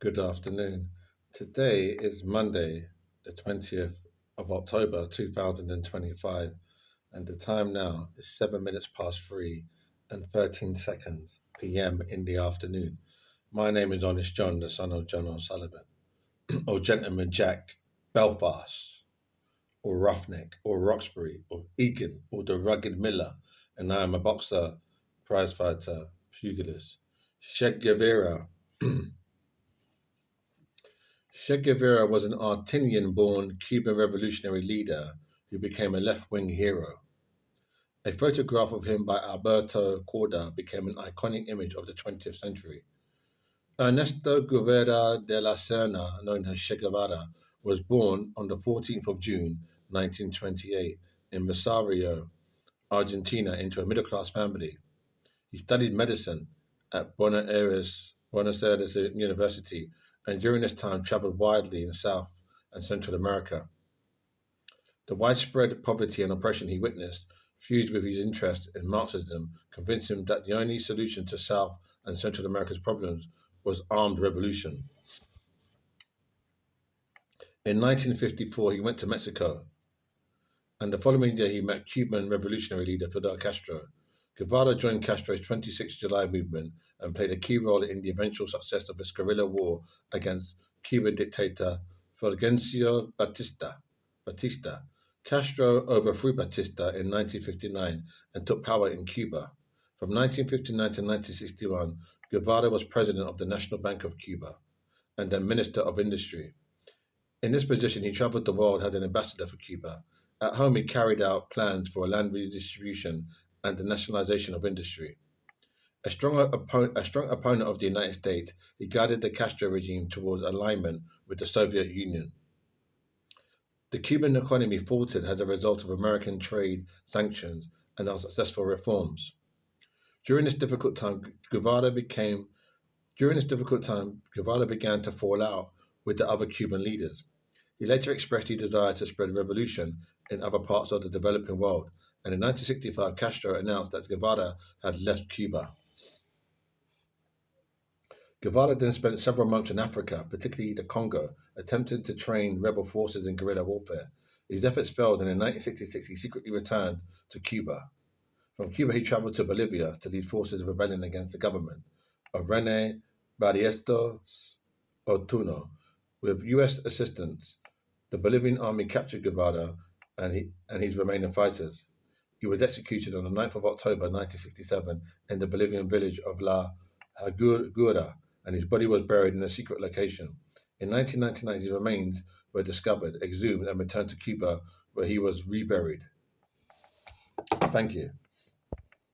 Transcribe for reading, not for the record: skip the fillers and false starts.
Good afternoon. Today is Monday, the 20th of October 2025, and the time now is 7 minutes past 3 and 13 seconds p.m. in the afternoon. My name is Honest John, the son of John O'Sullivan, or Gentleman Jack Belfast, or Roughneck, or Roxbury, or Egan, or the Rugged Miller, and I am a boxer, prizefighter, pugilist. Che Guevara. Che Guevara was an Argentinian-born Cuban revolutionary leader who became a left-wing hero. A photograph of him by Alberto Corda became an iconic image of the 20th century. Ernesto Guevara de la Serna, known as Che Guevara, was born on the 14th of June 1928 in Rosario, Argentina, into a middle-class family. He studied medicine at Buenos Aires University, and during this time traveled widely in South and Central America. The widespread poverty and oppression he witnessed, fused with his interest in Marxism, convinced him that the only solution to South and Central America's problems was armed revolution. In 1954, he went to Mexico, and the following year he met Cuban revolutionary leader Fidel Castro. Guevara joined Castro's 26 July movement and played a key role in the eventual success of his guerrilla war against Cuban dictator Fulgencio Batista. Castro overthrew Batista in 1959 and took power in Cuba. From 1959 to 1961, Guevara was president of the National Bank of Cuba and then Minister of Industry. In this position, he traveled the world as an ambassador for Cuba. At home, he carried out plans for land redistribution and the nationalization of industry. A strong opponent of the United States, he guided the Castro regime towards alignment with the Soviet Union. The Cuban economy faltered as a result of American trade sanctions and unsuccessful reforms. During this difficult time, Guevara began to fall out with the other Cuban leaders. He later expressed his desire to spread revolution in other parts of the developing world, and in 1965 Castro announced that Guevara had left Cuba. Guevara then spent several months in Africa, particularly the Congo, attempting to train rebel forces in guerrilla warfare. His efforts failed, and in 1966 he secretly returned to Cuba. From Cuba he traveled to Bolivia to lead forces of rebellion against the government of René Barrientos Otuno. With U.S. assistance, the Bolivian army captured Guevara and his remaining fighters. He was executed on the 9th of October 1967 in the Bolivian village of La Hagura, and his body was buried in a secret location. In 1999, his remains were discovered, exhumed, and returned to Cuba, where he was reburied. Thank you.